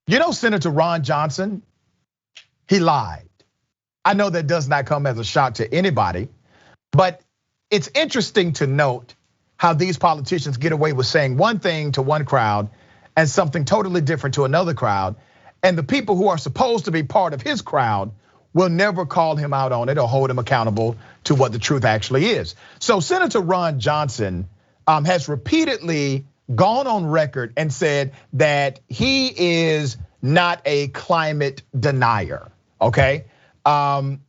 You know, Senator Ron Johnson, he lied. I know that does not come as a shock to anybody, but it's interesting to note how these politicians get away with saying one thing to one crowd and something totally different to another crowd. And the people who are supposed to be part of his crowd will never call him out on it or hold him accountable to what the truth actually is. So Senator Ron Johnson has repeatedly gone on record and said that he is not a climate denier, okay?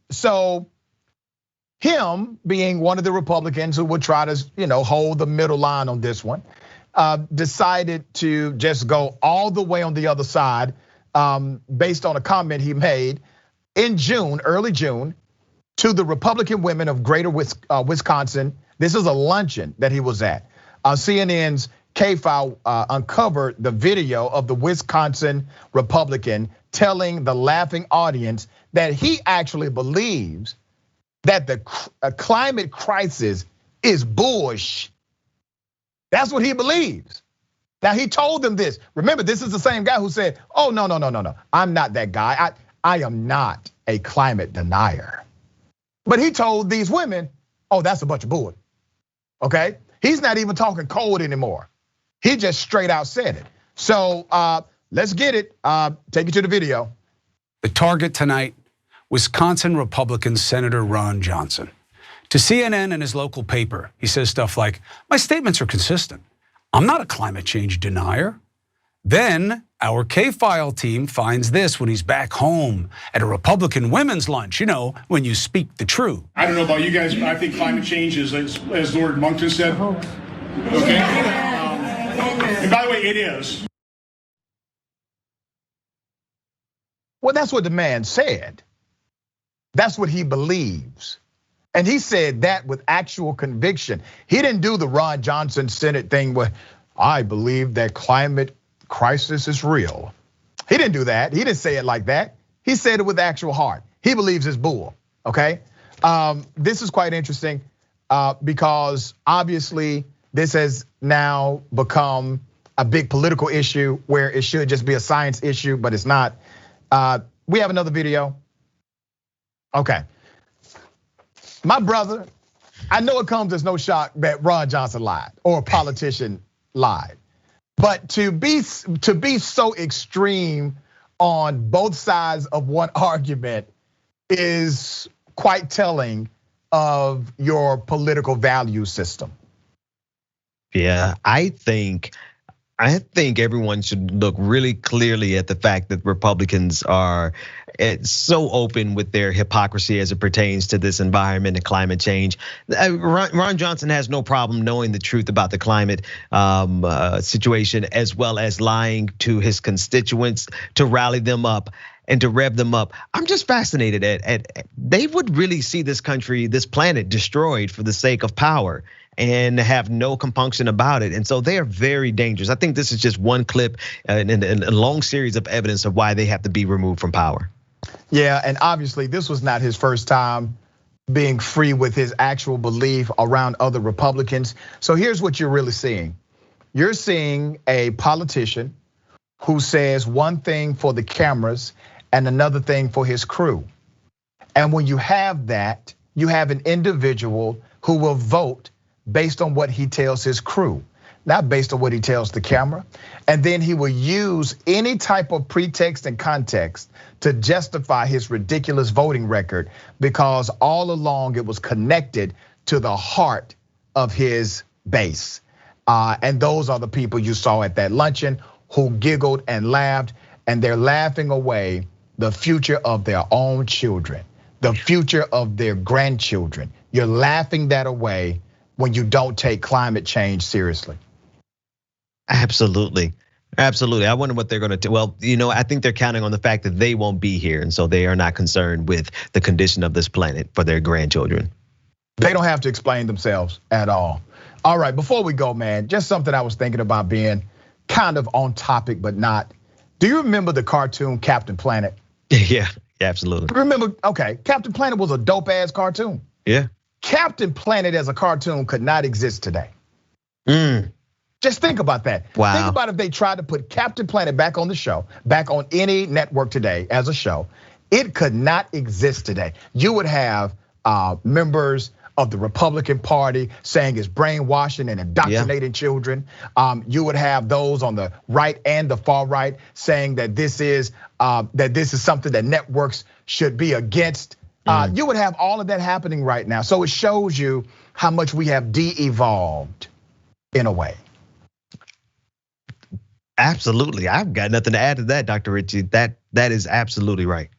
So him being one of the Republicans who would try to, hold the middle line on this one, decided to just go all the way on the other side based on a comment he made in June, early June, to the Republican women of Greater Wisconsin. This is a luncheon that he was at. CNN's KFile uncovered the video of the Wisconsin Republican telling the laughing audience that he actually believes that the climate crisis is bullsh. That's what he believes. Now he told them this. Remember, this is the same guy who said, "Oh, no. I'm not that guy. I am not a climate denier." But he told these women, "Oh, that's a bunch of bull." Okay? He's not even talking cold anymore. He just straight out said it. So let's get it. Take you to the video. The target tonight, Wisconsin Republican Senator Ron Johnson. To CNN and his local paper, he says stuff like, "My statements are consistent. I'm not a climate change denier." Then our KFile team finds this when he's back home at a Republican women's lunch, when you speak the truth. I don't know about you guys, but I think climate change is, as Lord Monkton said, okay? And by the way, it is. Well, that's what the man said. That's what he believes. And he said that with actual conviction. He didn't do the Ron Johnson Senate thing where I believe that climate crisis is real. He didn't do that. He didn't say it like that. He said it with actual heart. He believes it's bull, okay? This is quite interesting because obviously this has now become a big political issue where it should just be a science issue, but it's not. We have another video. Okay. My brother, I know it comes as no shock that Ron Johnson lied or a politician lied. But to be so extreme on both sides of one argument is quite telling of your political value system. Yeah, I think everyone should look really clearly at the fact that Republicans are so open with their hypocrisy as it pertains to this environment and climate change. Ron Johnson has no problem knowing the truth about the climate situation, as well as lying to his constituents to rally them up and to rev them up. I'm just fascinated at they would really see this country, this planet destroyed for the sake of power and have no compunction about it. And so they are very dangerous. I think this is just one clip and a long series of evidence of why they have to be removed from power. Yeah, and obviously this was not his first time being free with his actual belief around other Republicans. So here's what you're really seeing. You're seeing a politician who says one thing for the cameras and another thing for his crew. And when you have that, you have an individual who will vote based on what he tells his crew, not based on what he tells the camera. And then he will use any type of pretext and context to justify his ridiculous voting record because all along it was connected to the heart of his base. And those are the people you saw at that luncheon who giggled and laughed, and they're laughing away the future of their own children, the future of their grandchildren. You're laughing that away when you don't take climate change seriously. Absolutely. I wonder what they're gonna do. Well, I think they're counting on the fact that they won't be here. And so they are not concerned with the condition of this planet for their grandchildren. They don't have to explain themselves at all. All right, before we go, man, just something I was thinking about being kind of on topic, but not. Do you remember the cartoon Captain Planet? Yeah, absolutely. Remember, okay, Captain Planet was a dope ass cartoon. Yeah. Captain Planet as a cartoon could not exist today. Just think about that. Wow. Think about if they tried to put Captain Planet back on the show, back on any network today as a show. It could not exist today. You would have members of the Republican Party saying it's brainwashing and indoctrinating children. You would have those on the right and the far right saying that this is something that networks should be against. You would have all of that happening right now. So it shows you how much we have de-evolved in a way. Absolutely, I've got nothing to add to that, Dr. Richey. That is absolutely right.